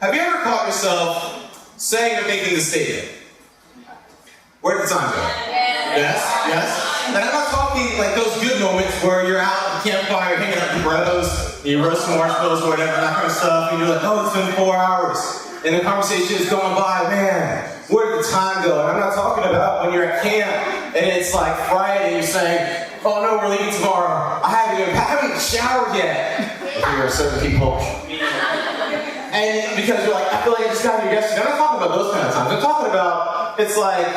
Have you ever caught yourself saying or making the statement, where did the time go? Yes? And I'm not talking like those good moments where you're out at the campfire, hanging out with bros, you roast some marshmallows or whatever, that kind of stuff, and you're like, oh, it's been 4 hours. And the conversation is going by, man, where did the time go? And I'm not talking about when you're at camp and it's like Friday and you're saying, oh no, we're leaving tomorrow. I haven't even showered yet. If you're certain people. And because you're like, I feel like I just got here yesterday. I'm not talking about those kind of times. I'm talking about, it's like,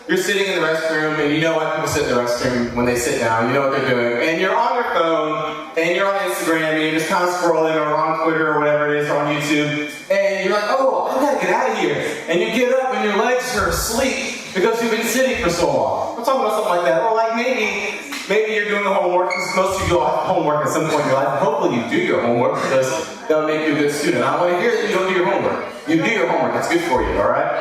you're sitting in the restroom and you know what people sit in the restroom when they sit down, you know what they're doing. And you're on your phone and you're on Instagram and you're just kind of scrolling or on Twitter or whatever it is or on YouTube. And you're like, oh, I gotta get out of here. And you get up and your legs are asleep because you've been sitting for so long. I'm talking about something like that. Or like maybe you're doing the homework, because most of you all have homework at some point in your life. Hopefully you do your homework because that'll make you a good student. I want to hear that you don't do your homework. You do your homework, that's good for you, alright?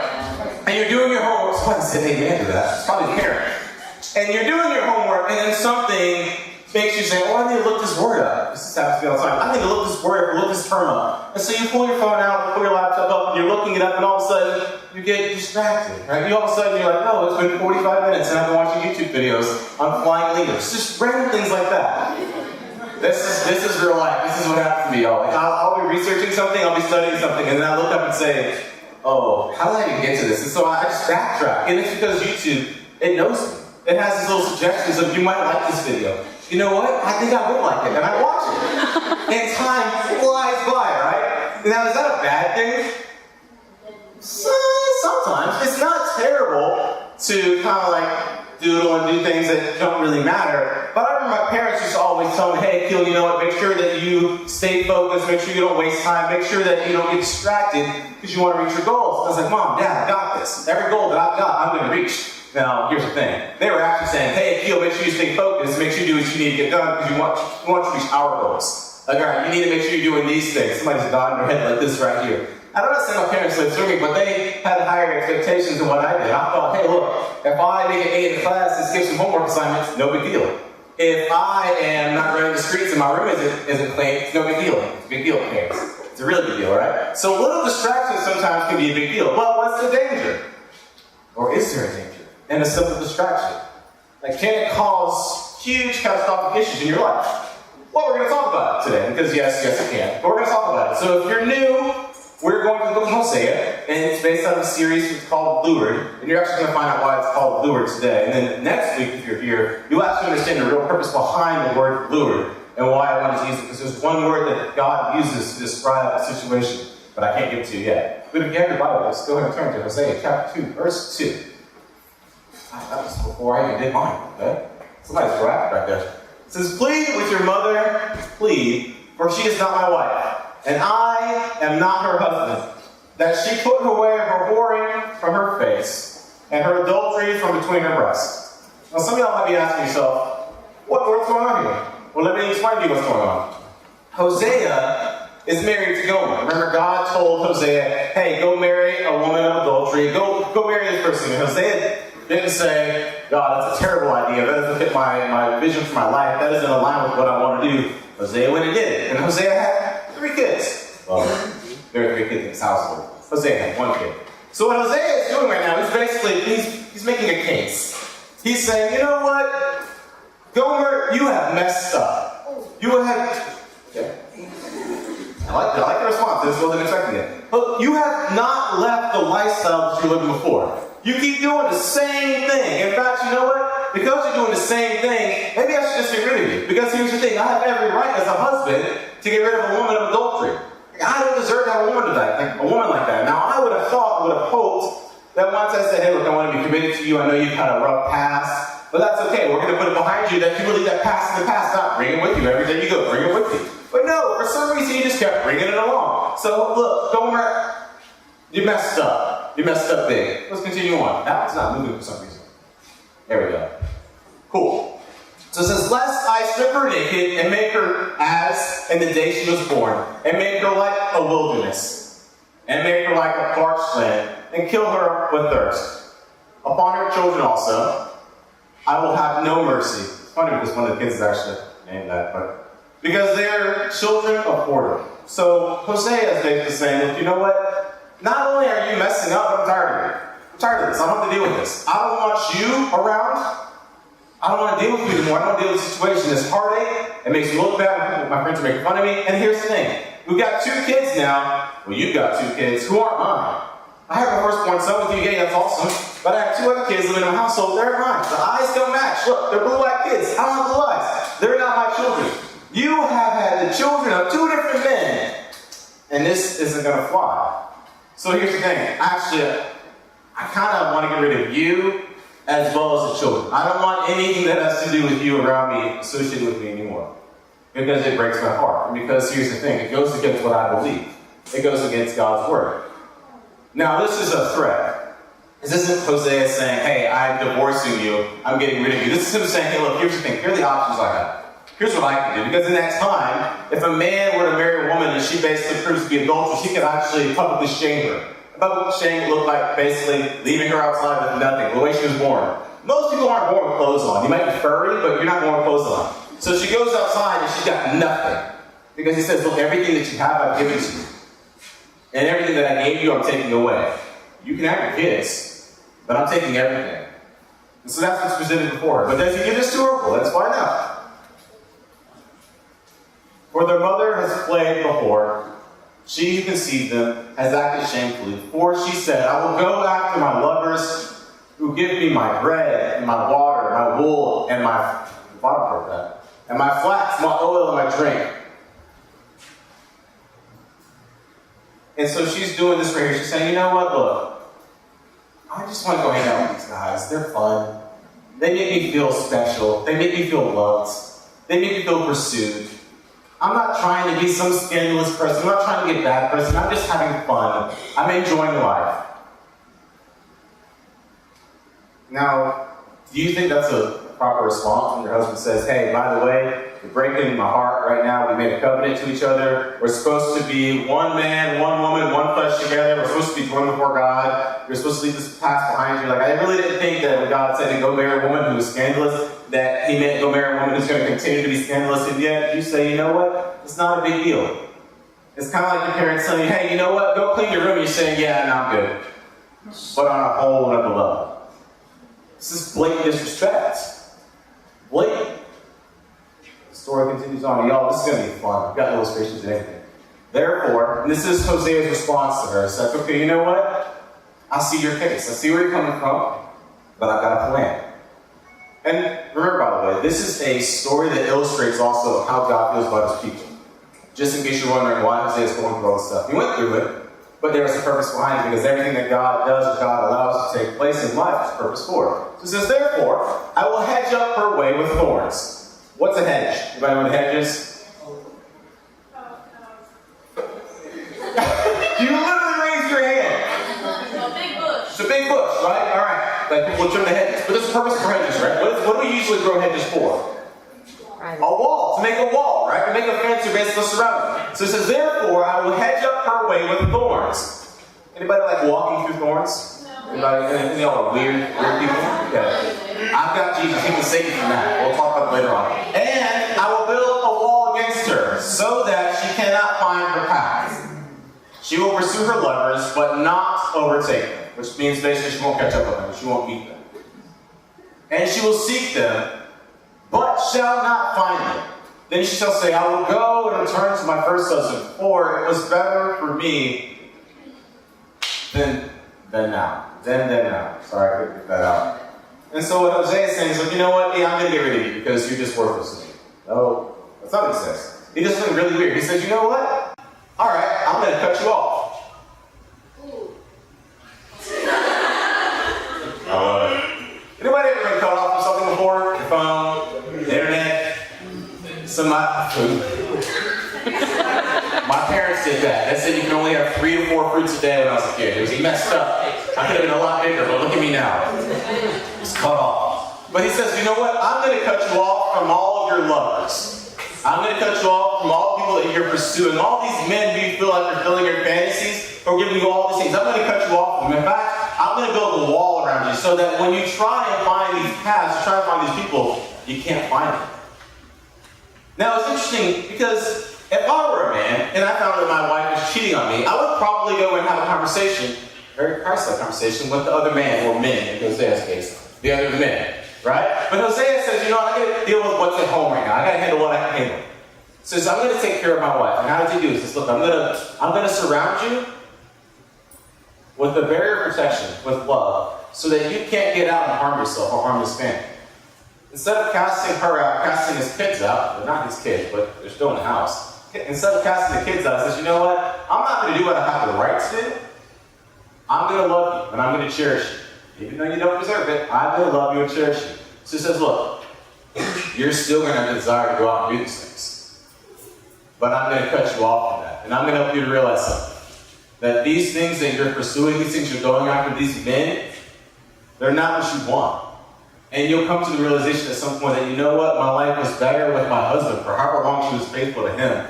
And you're doing your homework, somebody said amen to that, it's probably the parent. And you're doing your homework and then something makes you say, oh, I need to look this word up. This happens to me all the time. I need to look this word up or look this term up. And so you pull your phone out, pull your laptop up, and you're looking it up, and all of a sudden, you get distracted, right? All of a sudden, you're like, oh, it's been 45 minutes, and I've been watching YouTube videos on flying leaders. Just random things like that. This is real life. This is what happens to me, y'all. Like, I'll be researching something, I'll be studying something, and then I look up and say, oh, how did I even get to this? And so I just backtrack. And it's because YouTube, it knows me. It has these little suggestions of, you might like this video. You know what? I think I would like it. And I watch it. And time flies by, right? Now, is that a bad thing? Sometimes. It's not terrible to kind of like doodle and do things that don't really matter. But I remember my parents used to always tell me, hey, Akil, you know what? Make sure that you stay focused. Make sure you don't waste time. Make sure that you don't get distracted because you want to reach your goals. And I was like, Mom, Dad, I got this. Every goal that I've got, I'm going to reach. Now, here's the thing. They were actually saying, hey, Akil, make sure you stay focused. Make sure you do what you need to get done because you want to reach our goals. Like, all right, you need to make sure you're doing these things. Somebody's nodding their head like this right here. I don't know if my parents lived through me, but they had higher expectations than what I did. I thought, hey, look, if I make an A in class and skip some homework assignments, no big deal. If I am not running the streets and my room isn't clean, it's no big deal. It's a big deal, parents. It's a really big deal, right? So little distractions sometimes can be a big deal. But what's the danger? Or is there a danger in a simple distraction? Like, can it cause huge catastrophic issues in your life? Well, we're going to talk about it today, because yes, it can. But we're going to talk about it. So if you're new, we're going to the book of Hosea, and it's based on a series called Lured, and you're actually going to find out why it's called Lured today. And then next week, if you're here, you'll actually understand the real purpose behind the word lured, and why I wanted to use it, because there's one word that God uses to describe a situation, but I can't give it to you yet. But if you have your Bibles, go ahead and turn to Hosea chapter 2, verse 2. That was before I even did mine, okay? Somebody's graphic right there. It says, plead with your mother, plead, for she is not my wife, and I am not her husband, that she put away her whoring from her face, and her adultery from between her breasts. Now some of y'all might be asking yourself, what's going on here? Well, let me explain to you what's going on. Hosea is married to Gomer. Remember, God told Hosea, hey, go marry a woman of adultery, go marry this person. And Hosea didn't say, God, that's a terrible idea, that doesn't fit my vision for my life, that doesn't align with what I want to do. Hosea went and did it. And Hosea had 3 kids. Well, there are 3 kids in his household. Hosea had 1 kid. So what Hosea is doing right now is basically, he's making a case. He's saying, you know what? Gomer, you have messed up. You have... Yeah. I like the response. This wasn't expecting it. But you have not left the lifestyle that you were living before. You keep doing the same thing. In fact, you know what? Because you're doing the same thing, maybe I should just get rid of you. Because here's the thing. I have every right as a husband to get rid of a woman of adultery. I don't deserve to have a woman like that. Now, I would have hoped that once I said, hey, look, I want to be committed to you. I know you've had a rough past. But that's okay. We're going to put it behind you that you will leave that past in the past. Not bring it with you every day you go. Bring it with you. But no, for some reason, you just kept bringing it along. So, look, Gomer, you messed up. You messed up big. Let's continue on. Now it's not moving for some reason. There we go. Cool. So it says, lest I strip her naked and make her as in the day she was born, and make her like a wilderness, and make her like a parched land, and kill her with thirst. Upon her children also, I will have no mercy. It's funny because one of the kids is actually named that, but because they are children of whoredom. So Hosea is basically saying, look, you know what? Not only are you messing up, but I'm tired of it. I'm tired of this. I don't have to deal with this. I don't want you around. I don't want to deal with you anymore. I don't want to deal with the situation. This heartache, it makes me look bad when my friends are making fun of me. And here's the thing. We've got 2 kids now. Well, you've got 2 kids who aren't mine. I have my firstborn son with you. Yeah, that's awesome. But I have 2 other kids living in my household. They're mine. The eyes don't match. Look, they're blue-eyed kids. I don't have blue eyes. They're not my children. You have had the children of 2 different men. And this isn't going to fly. So here's the thing. Actually, I kind of want to get rid of you as well as the children. I don't want anything that has to do with you around me associated with me anymore. Because it breaks my heart. And because here's the thing. It goes against what I believe. It goes against God's word. Now, this is a threat. This isn't Hosea saying, hey, I'm divorcing you. I'm getting rid of you. This is him saying, hey, look, here's the thing. Here are the options I have. Here's what I can do. Because in that time, if a man were to marry a woman and she basically proves to be adulterous, he could actually publicly shame her. Public shame looked like basically leaving her outside with nothing, the way she was born. Most people aren't born with clothes on. You might be furry, but you're not born with clothes on. So she goes outside and she's got nothing. Because he says, look, everything that you have, I've given to you. And everything that I gave you, I'm taking away. You can have your kids, but I'm taking everything. And so that's what's presented before her. But does he give this to her? Well, let's find out. For their mother has played before, she who conceived them has acted shamefully. For she said, I will go after my lovers who give me my bread and my water, my wool, and my and my flax, my oil, and my drink. And so she's doing this right here. She's saying, you know what, look, I just want to go hang out with these guys. They're fun. They make me feel special. They make me feel loved. They make me feel pursued. I'm not trying to be some scandalous person. I'm not trying to be a bad person. I'm just having fun. I'm enjoying life. Now, do you think that's a proper response when your husband says, hey, by the way, you're breaking my heart right now. We made a covenant to each other. We're supposed to be one man, one woman, one flesh together. We're supposed to be joined before God. You're supposed to leave this past behind you. Like, I really didn't think that when God said to go marry a woman who was scandalous, that he meant go marry a woman who's going to continue to be scandalous. And yet you say, you know what? It's not a big deal. It's kind of like your parents telling you, hey, you know what? Go clean your room. And you're saying, yeah, no, I'm good. But on a whole other level. This is blatant disrespect. Blatant. The story continues on. Y'all, this is going to be fun. I've got illustrations and everything. Therefore, and this is Hosea's response to her. It says, okay, you know what? I see your case. I see where you're coming from, but I've got a plan. And remember, by the way, this is a story that illustrates also how God feels about his people. Just in case you're wondering why Hosea is going through all this stuff. He went through it, but there was a purpose behind it, because everything that God does or God allows to take place in life is purpose for it. So it says, therefore, I will hedge up her way with thorns. What's a hedge? Anybody know what a hedge is? You literally raised your hand. It's a big bush. It's a big bush, right? All right. Like people trim the hedges. But there's a purpose for hedges, right? What do we usually grow hedges for? A wall. To make a wall, right? To make a fence or basically surround it. So it says, therefore, I will hedge up her way with thorns. Anybody like walking through thorns? Anybody? Any of y'all are weird people? Okay. I've got Jesus. He can save you from that. We'll talk about it later on. And I will build a wall against her, so that she cannot find her path. She will pursue her lovers, but not overtake them. Which means basically she won't catch up with them. She won't beat them. And she will seek them, but shall not find them. Then she shall say, I will go and return to my first husband, for it was better for me than now. Then now. Sorry, I couldn't get that out. And so what Hosea is saying is, like, you know what? Yeah, I'm going to get rid of you because you're just worthless to me. No, that's not what he says. He does something really weird. He says, you know what? All right, I'm going to cut you off. Anybody ever been cut off from something before? Your phone, the internet, My parents did that. They said you can only have 3 to 4 fruits a day when I was a kid. It was messed up. I could have been a lot bigger, but look at me now. It's cut off. But he says, you know what? I'm going to cut you off from all of your lovers. I'm going to cut you off from all the people that you're pursuing. All these men who you feel like are filling your fantasies or giving you all these things. I'm going to cut you off from them. In fact, I'm going to build a wall around you so that when you try and find these paths, try to find these people, you can't find them. Now, it's interesting because If I were a man and I found that my wife was cheating on me, I would probably go and have a conversation, a very Christ-like conversation, with the other man, or men in Hosea's case, the other men, right? But Hosea says, I got to deal with what's at home right now. I got to handle what I can handle. He says, I'm going to take care of my wife. And how does he do it? He says, look, I'm going to surround you with a barrier of protection, with love, so that you can't get out and harm yourself or harm this family. Instead of casting her out, casting his kids out, they're not his kids, but they're still in the house. Instead of casting the kids out, he says, you know what? I'm not going to do what I have the right to do. I'm going to love you, and I'm going to cherish you. Even though you don't deserve it, I'm going to love you and cherish you. So he says, look, you're still going to have a desire to go out and do these things. But I'm going to cut you off from that. And I'm going to help you to realize something. That these things that you're pursuing, these things you're going after, these men, they're not what you want. And you'll come to the realization at some point that, you know what, my life was better with my husband for however long she was faithful to him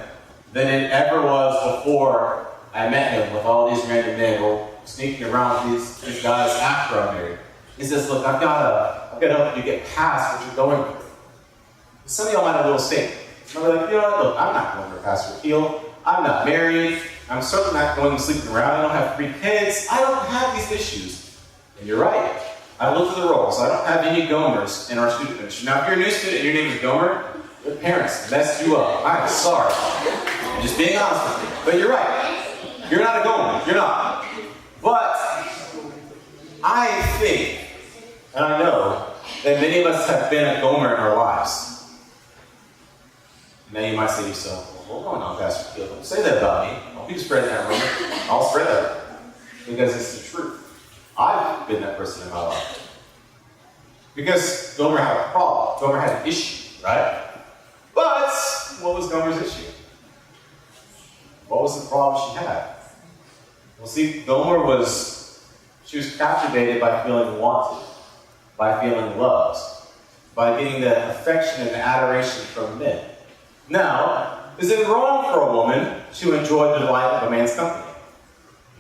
than it ever was before I met him with all these random men or sneaking around with these guys after I'm married. He says, look, I've got to help you get past what you're going through. Some of y'all might have a little stake. Some are like, you know what, look, I'm not going for Pastor Akil. I'm not married. I'm certainly not going and sleeping around. I don't have 3 kids. I don't have these issues. And you're right. I looked at the roles. I don't have any Gomers in our student ministry. Now, if you're a new student and your name is Gomer, your parents messed you up. I'm sorry. I'm just being honest with you. But you're right. You're not a Gomer. You're not. But I think, and I know, that many of us have been a Gomer in our lives. Now you might say to yourself, well, hold on, Pastor Akil, don't say that about me. Don't keep spreading that rumor. I'll spread that because it's the truth. I've been that person in my life. Because Gomer had a problem. Gomer had an issue, right? But what was Gomer's issue? What was the problem she had? Well, see, Gomer was captivated by feeling wanted, by feeling loved, by getting the affection and the adoration from men. Now, is it wrong for a woman to enjoy the delight of a man's company?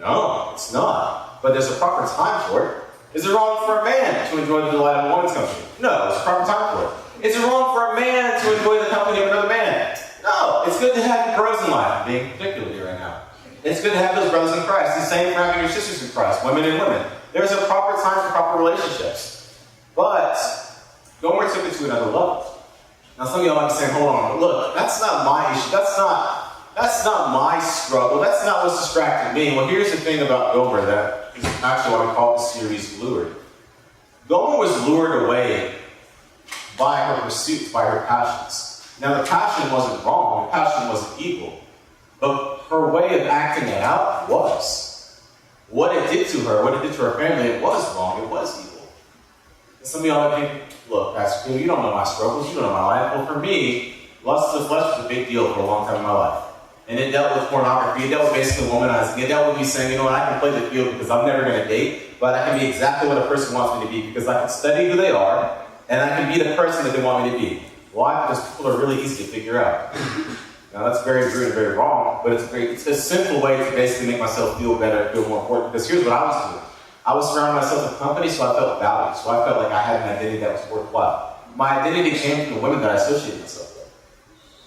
No, it's not. But there's a proper time for it. Is it wrong for a man to enjoy the delight of a woman's company? No, there's a proper time for it. Is it wrong for a man to enjoy the company of another man? No, it's good to have bros in life. I'm being particular here right now. It's good to have those brothers in Christ. The same for having your sisters in Christ, women and women. There's a proper time for proper relationships. But Gomer took it to another level. Now some of y'all might be saying, hold on, look, that's not my issue. That's not my struggle. That's not what's distracting me. Well, here's the thing about Gomer that is actually why we call this series Lured. Gomer was lured away by her pursuits, by her passions. Now the passion wasn't wrong, the passion wasn't evil. But her way of acting it out was. What it did to her, what it did to her family, it was wrong, it was evil. And some of y'all might think, look, Pastor Akil, you don't know my struggles, you don't know my life. Well, for me, lust of the flesh was a big deal for a long time in my life. And it dealt with pornography, it dealt with basically womanizing, it dealt with me saying, you know what, I can play the field because I'm never going to date, but I can be exactly what a person wants me to be because I can study who they are, and I can be the person that they want me to be. Why? Because people are really easy to figure out. Now that's very rude and very wrong, but it's a simple way to basically make myself feel better, feel more important, because here's what I was doing. I was surrounding myself with company, so I felt valued, so I felt like I had an identity that was worthwhile. My identity came from the women that I associated myself with.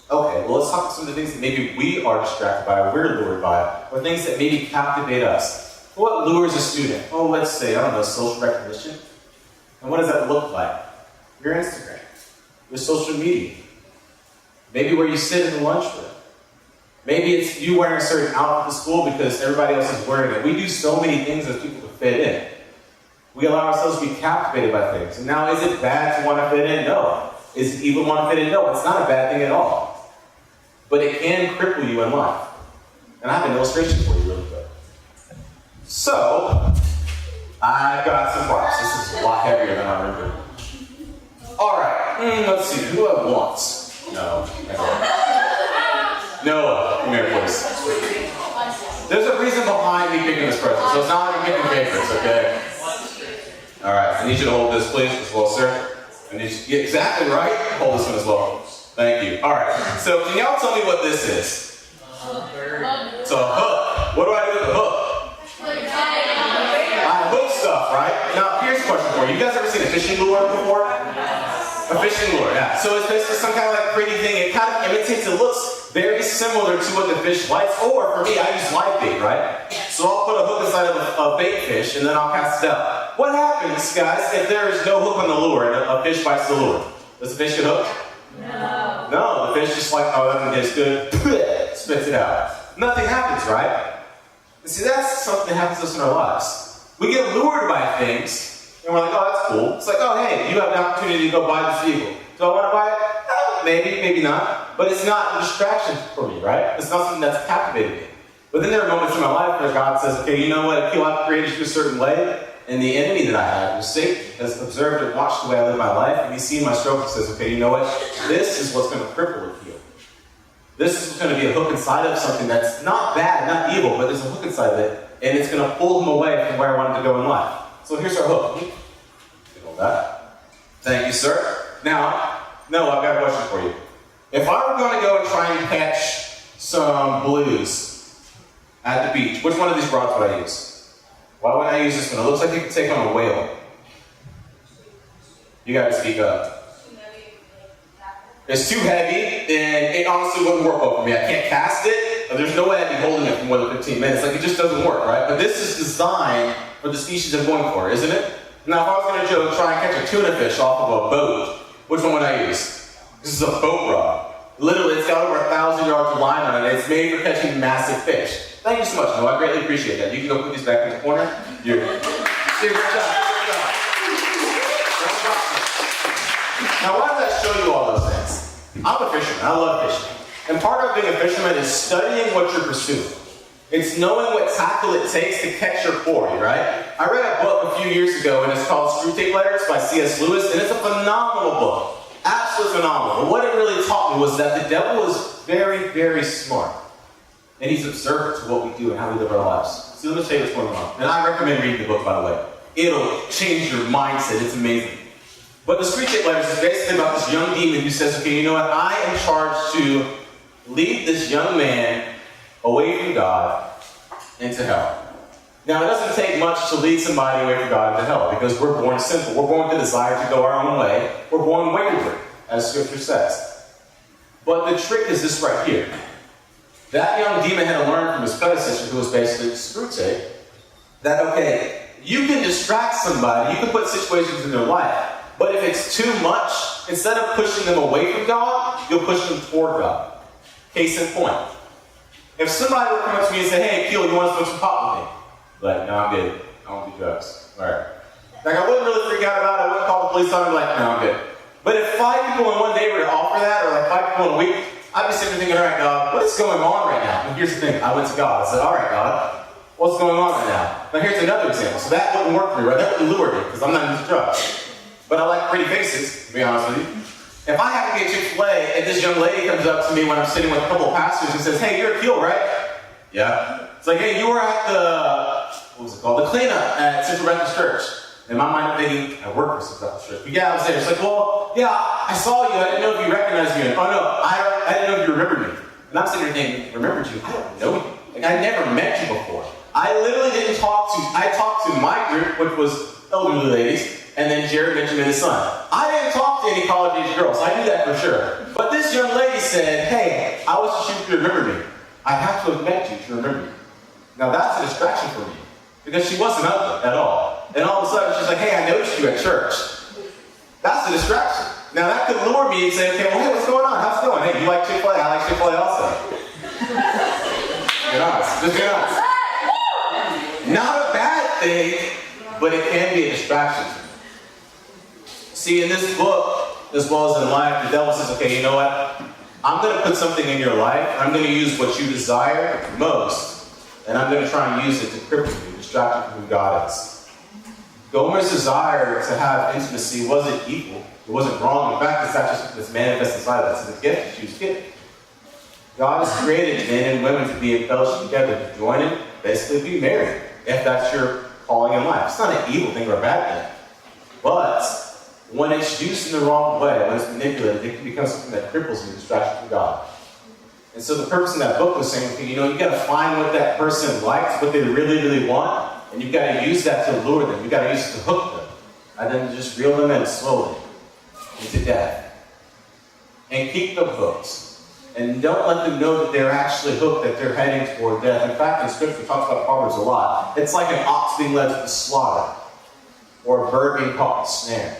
Okay, well let's talk about some of the things that maybe we are distracted by, or we're lured by, or things that maybe captivate us. What lures a student? Oh, let's say, I don't know, social recognition. And what does that look like? Your Instagram, your social media. Maybe where you sit in the lunchroom. Maybe it's you wearing a certain outfit to school because everybody else is wearing it. We do so many things as people to fit in. We allow ourselves to be captivated by things. And now, is it bad to want to fit in? No. Is it evil to want to fit in? No, it's not a bad thing at all. But it can cripple you in life. And I have an illustration for you really quick. So, I got some props. This is a lot heavier than I remember. Alright, let's see. Who I want? No. Noah, come here, please. There's a reason behind me picking this present, so it's not like I'm picking favorites, okay? Alright, I need you to hold this, please, as well, sir. I need you to get exactly right. Hold this one as well. Thank you. Alright, so can y'all tell me what this is? It's a hook. What do I do with the hook? I hook stuff, right? Now, here's a question for you. You guys ever seen a fishing lure before? A fishing lure, yeah. So it's basically some kind of like pretty thing. It kind of imitates, it looks very similar to what the fish likes. Or for me, I use live bait, right? So I'll put a hook inside of a bait fish and then I'll cast it out. What happens, guys, if there is no hook on the lure and a fish bites the lure? Does the fish get hooked? No. No, the fish just like, oh, that one tastes good, spits it out. Nothing happens, right? And see, that's something that happens to us in our lives. We get lured by things, and we're like, oh, that's cool. It's like, oh, hey, you have an opportunity to go buy this vehicle. Do I want to buy it? Maybe, maybe not. But it's not a distraction for me, right? It's not something that's captivating me. But then there are moments in my life where God says, okay, you know what, Akil, I've created you a certain way, and the enemy that I have, Satan, has observed and watched the way I live my life, and he's seen my struggle and says, okay, you know what, this is what's going to cripple Akil. This is going to be a hook inside of something that's not bad, not evil, but there's a hook inside of it, and it's going to pull him away from where I want him to go in life. So here's our hook. Hold that. Thank you, sir. Now, no, I've got a question for you. If I were going to go and try and catch some blues at the beach, which one of these rods would I use? Why would I use this one? It looks like you could take on a whale. You got to speak up. It's too heavy, and it honestly wouldn't work well for me. I can't cast it. There's no way I'd be holding it for more than 15 minutes. Like, it just doesn't work, right? But this is designed for the species I'm going for, isn't it? Now, if I was going to try and catch a tuna fish off of a boat, which one would I use? This is a boat rod. Literally, it's got over 1,000 yards of line on it. It's made for catching massive fish. Thank you so much, Noah. I greatly appreciate that. You can go put these back in the corner. You're good job. Now, why did I show you all those things? I'm a fisherman. I love fishing. And part of being a fisherman is studying what you're pursuing. It's knowing what tackle it takes to catch your quarry, right? I read a book a few years ago, and it's called Screw Tape Letters by C.S. Lewis, and it's a phenomenal book. Absolutely phenomenal. And what it really taught me was that the devil is very, very smart. And he's observant to what we do and how we live our lives. So let me tell you what's going on. And I recommend reading the book, by the way. It'll change your mindset. It's amazing. But the Screw Tape Letters is basically about this young demon who says, okay, you know what? I am charged to lead this young man away from God into hell. Now, it doesn't take much to lead somebody away from God into hell, because we're born sinful. We're born with the desire to go our own way. We're born wayward, as Scripture says. But the trick is this right here. That young demon had to learn from his predecessor, who was basically Screw Tape, that, okay, you can distract somebody, you can put situations in their life, but if it's too much, instead of pushing them away from God, you'll push them toward God. Case in point. If somebody were to come up to me and say, hey, Akil, you want to smoke some pot with me? Like, no, I'm good. I don't do drugs. All right. Like, I wouldn't really freak out about it. I wouldn't call the police on me. Like, no, I'm good. But if 5 people in one day were to offer that, or like 5 people in a week, I'd be sitting there thinking, all right, God, what is going on right now? And here's the thing. I went to God. I said, all right, God, what's going on right now? Now, here's another example. So that wouldn't work for me, right? That wouldn't lure me, because I'm not into drugs. But I like pretty faces, to be honest with you. If I happen to be at Chick-fil-A and this young lady comes up to me when I'm sitting with a couple of pastors and says, hey, you're Akil, right? Yeah. It's like, hey, you were at the, what was it called? The cleanup at Central Baptist Church. In my mind, I'm thinking, I work for Central Baptist Church. But yeah, I was there. It's like, well, yeah, I saw you. I didn't know if you recognized me. And, oh, no, I didn't know if you remembered me. And I'm sitting there thinking, remembered you? I don't know you. Like, I never met you before. I literally didn't I talked to my group, which was elderly ladies, and then Jared Benjamin, his son. I didn't talk to any college-age girls. I knew that for sure. But this young lady said, hey, I was just sure if you remember me. I have to have met you to remember you. Now that's a distraction for me, because she wasn't ugly at all. And all of a sudden she's like, hey, I noticed you at church. That's a distraction. Now that could lure me and say, okay, well, hey, what's going on? How's it going? Hey, you like Chick-fil-A? I like Chick-fil-A also. Get honest. Just get honest. Not a bad thing, but it can be a distraction. See, in this book, as well as in life, the devil says, okay, you know what? I'm going to put something in your life. I'm going to use what you desire most, and I'm going to try and use it to cripple you, distract you from who God is. Gomer's desire to have intimacy wasn't evil. It wasn't wrong. In fact, it's not just this manifest inside of us. It's a gift that she was given. God has created men and women to be in fellowship together, to join in, basically be married, if that's your calling in life. It's not an evil thing or a bad thing. But when it's used in the wrong way, when it's manipulated, it can become something that cripples you and distracts you from God. And so the purpose in that book was saying, okay, you know, you got to find what that person likes, what they really, really want, and you've got to use that to lure them. You've got to use it to hook them, and then just reel them in slowly into death. And keep them hooked. And don't let them know that they're actually hooked, that they're heading toward death. In fact, in Scripture, it talks about Proverbs a lot. It's like an ox being led to the slaughter, or a bird being caught in a snare.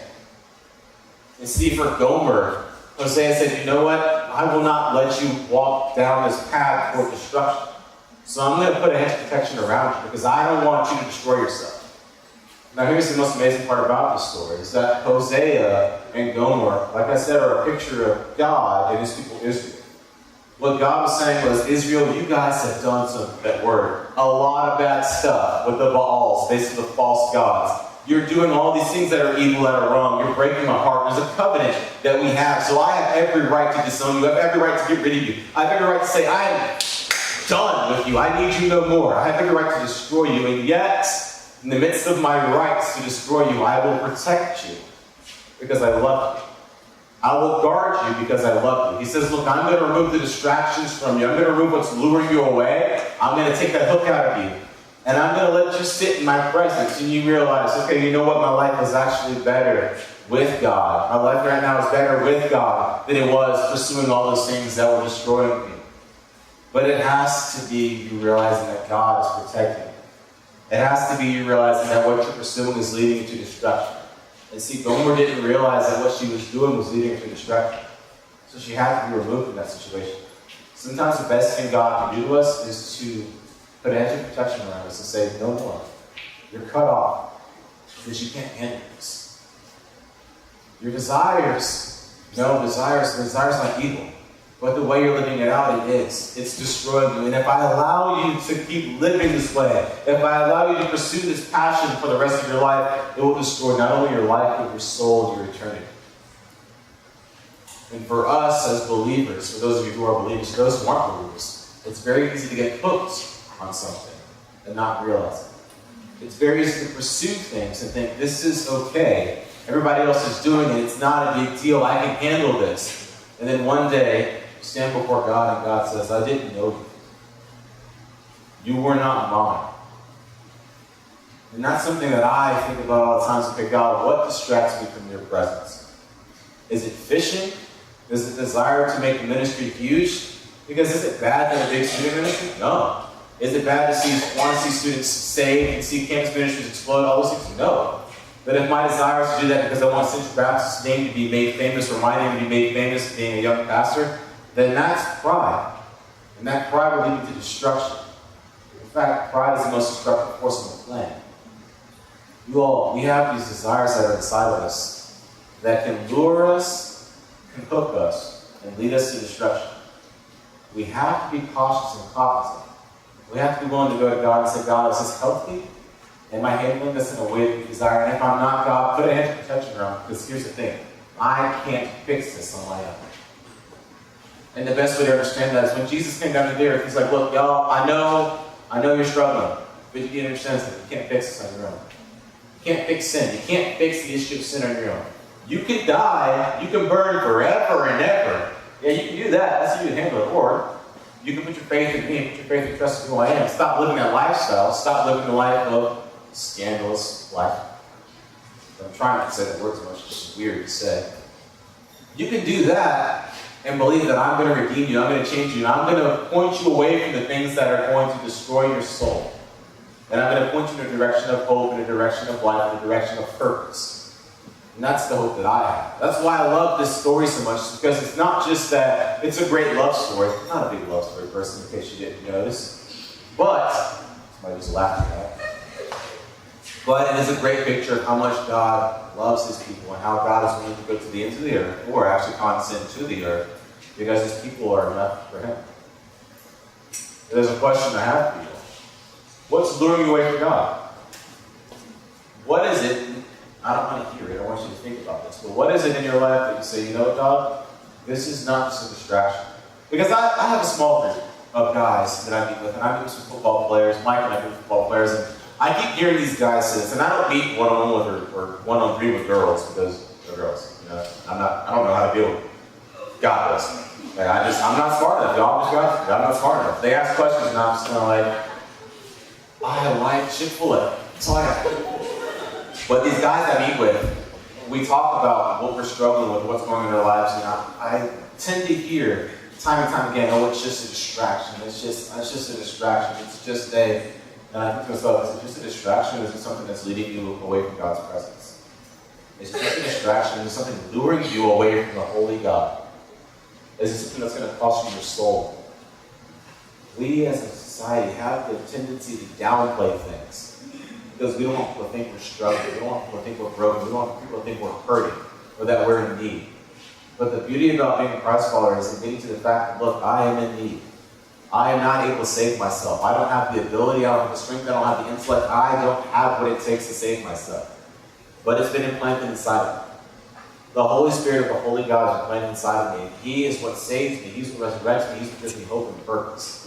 And see, for Gomer, Hosea said, you know what? I will not let you walk down this path toward destruction. So I'm going to put a hedge of protection around you because I don't want you to destroy yourself. Now here's the most amazing part about this story, is that Hosea and Gomer, like I said, are a picture of God and his people Israel. What God was saying was, Israel, you guys have done a lot of bad stuff with the Baals, basically the false gods. You're doing all these things that are evil, that are wrong. You're breaking my heart. There's a covenant that we have. So I have every right to disown you. I have every right to get rid of you. I have every right to say, I am done with you. I need you no more. I have every right to destroy you. And yet, in the midst of my rights to destroy you, I will protect you because I love you. I will guard you because I love you. He says, look, I'm going to remove the distractions from you. I'm going to remove what's luring you away. I'm going to take that hook out of you. And I'm going to let you sit in my presence. And you realize, okay, you know what? My life is actually better with God. My life right now is better with God than it was pursuing all those things that were destroying me. But it has to be you realizing that God is protecting you. It has to be you realizing that what you're pursuing is leading you to destruction. And see, Gomer didn't realize that what she was doing was leading her to destruction. So she had to be removed from that situation. Sometimes the best thing God can do to us is to put a hedge of protection around us and say, no more. You're cut off because you can't handle this. Your desires, desires like evil. But the way you're living it out, it is. It's destroying you. And if I allow you to keep living this way, if I allow you to pursue this passion for the rest of your life, it will destroy not only your life, but your soul and your eternity. And for us as believers, for those of you who are believers, for those who aren't believers, it's very easy to get hooked on something and not realize it. It's very easy to pursue things and think, this is okay. Everybody else is doing it. It's not a big deal. I can handle this. And then one day, stand before God and God says, I didn't know you. You were not mine. And that's something that I think about all the time. Okay, God, what distracts me from your presence? Is it fishing? Is it desire to make the ministry huge? Because is it bad to have a big student ministry? No. Is it bad to want to see students saved and see campus ministries explode? All those things? No. But if my desire is to do that because I want Central Baptist's name to be made famous, or my name to be made famous being a young pastor, then that's pride. And that pride will lead me to destruction. In fact, pride is the most destructive force on the planet. We have these desires that are inside of us that can lure us, can hook us, and lead us to destruction. We have to be cautious and cognizant. We have to be willing to go to God and say, God, is this healthy? Am I handling this in a way that you desire? And if I'm not, God, put a hedge of protection around me. Because here's the thing. I can't fix this on my own. And the best way to understand that is when Jesus came down to the earth, he's like, look, y'all, I know you're struggling, but you can't understand that you can't fix this on your own. You can't fix sin. You can't fix the issue of sin on your own. You can die, you can burn forever and ever. Yeah, you can do that. That's how you can handle it. Or you can put your faith in me, put your faith and trust in who I am. Stop living that lifestyle. Stop living the life of scandalous life. I'm trying not to say that word too much, it's just weird to say. You can do that and believe that I'm going to redeem you, I'm going to change you, and I'm going to point you away from the things that are going to destroy your soul. And I'm going to point you in a direction of hope, in a direction of life, in a direction of purpose. And that's the hope that I have. That's why I love this story so much, because it's not just that it's a great love story. It's not a big love story person, in case you didn't notice. But, somebody was laughing at that. But it is a great picture of how much God loves his people and how God is willing to go to the ends of the earth, or actually condescend to the earth, because his people are enough for him. There's a question I have for you. What's luring you away from God? What is it? I don't want to hear it. I want you to think about this. But what is it in your life that you say, you know what, God? This is not just a distraction. Because I have a small group of guys that I meet with, and I meet with some football players. Mike and I meet with football players, and I keep hearing these guys say this, and I don't meet one-on-one with or one-on-three with girls because they're girls. You know, I don't know how to deal with it. God bless me. Like, I'm not smart enough. Y'all just got I'm not smart enough. They ask questions, and I'm just kind of like, I like Chick-fil-A. That's all I got. But these guys I meet with, we talk about what we're struggling with, what's going on in their lives, and I tend to hear time and time again, oh, it's just a distraction. It's just a distraction. It's just a, and I think to myself, is it just a distraction, or is it something that's leading you away from God's presence? Is it just a distraction? Is it something luring you away from the holy God? Is it something that's going to cost you your soul? We as a society have the tendency to downplay things because we don't want people to think we're struggling. We don't want people to think we're broken. We don't want people to think we're hurting or that we're in need. But the beauty about being a Christ follower is getting to the fact that, look, I am in need. I am not able to save myself. I don't have the ability, I don't have the strength, I don't have the intellect. I don't have what it takes to save myself. But it's been implanted inside of me. The Holy Spirit of the Holy God is implanted inside of me. He is what saves me. He's what resurrects me. He's what gives me hope and purpose.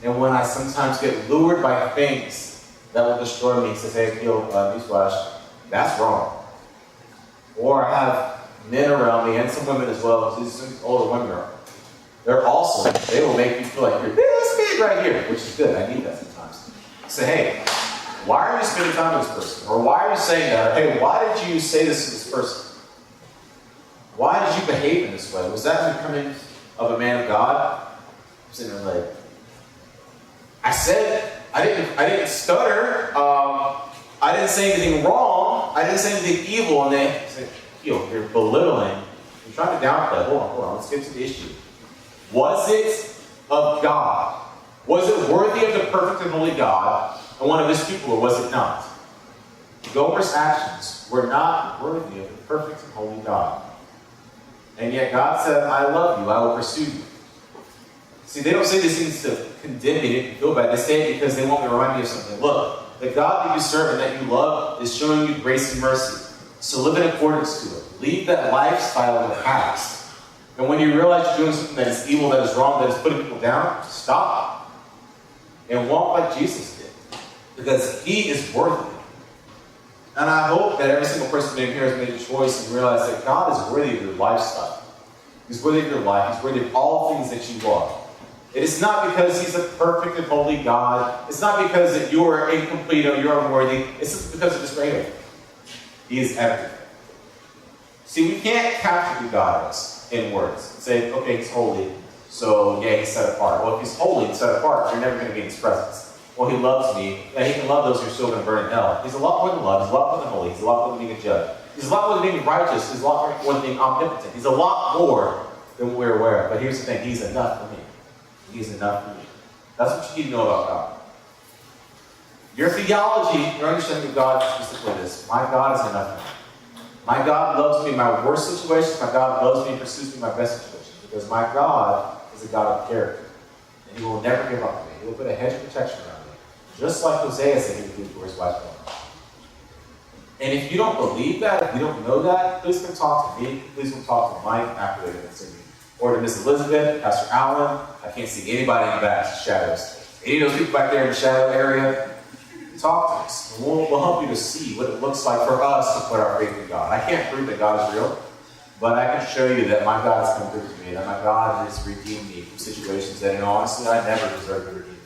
And when I sometimes get lured by things that will destroy me, he says, hey, Akil, newsflash, that's wrong. Or I have men around me, and some women as well, because these older women are, they're awesome. They will make you feel like you're this big right here, which is good. I need that sometimes. Say, hey, why are you spending time with this person? Or why are you saying that? Or hey, why did you say this to this person? Why did you behave in this way? Was that becoming of a man of God? I'm sitting there like, I said, I didn't stutter. I didn't say anything wrong. I didn't say anything evil. And they say, you're belittling. You're trying to downplay. Hold on. Let's get to the issue. Was it of God? Was it worthy of the perfect and holy God and one of his people, or was it not? Gomer's actions were not worthy of the perfect and holy God. And yet God said, I love you. I will pursue you. See, they don't say these things to condemn me, to feel bad. They say it because they want me to remind you of something. Look, the God that you serve and that you love is showing you grace and mercy. So live in accordance to it. Leave that lifestyle in the past. And when you realize you're doing something that is evil, that is wrong, that is putting people down, stop. And walk like Jesus did. Because he is worthy. And I hope that every single person in here has made a choice and realized that God is worthy of your lifestyle. He's worthy of your life. He's worthy of all things that you are. It is not because he's a perfect and holy God. It's not because that you are incomplete or you're unworthy. It's just because of his greater. He is everything. See, we can't capture who God is in words. Say, okay, he's holy, so yeah, he's set apart. Well, if he's holy and set apart, you're never going to be in his presence. Well, he loves me, and he can love those who are still going to burn in hell. He's a lot more than love. He's a lot more than holy. He's a lot more than being a judge. He's a lot more than being righteous. He's a lot more than being omnipotent. He's a lot more than we're aware of. But here's the thing. He's enough for me. He's enough for me. That's what you need to know about God. Your theology, your understanding of God is specifically this. My God is enough for me. My God loves me in my worst situations. My God loves me and pursues me in my best situations. Because my God is a God of character. And he will never give up on me. He will put a hedge of protection around me. Just like Hosea said he would do for his wife. And if you don't believe that, if you don't know that, please come talk to me. Please come talk to Mike after they're singing. Or to Miss Elizabeth, Pastor Allen. I can't see anybody in the back, shadows. Any of those people back there in the shadow area, talk to us. And we'll help you to see what it looks like for us to put our faith in God. I can't prove that God is real, but I can show you that my God has come through for me, that my God has redeemed me from situations that, honestly, I never deserved to redeem.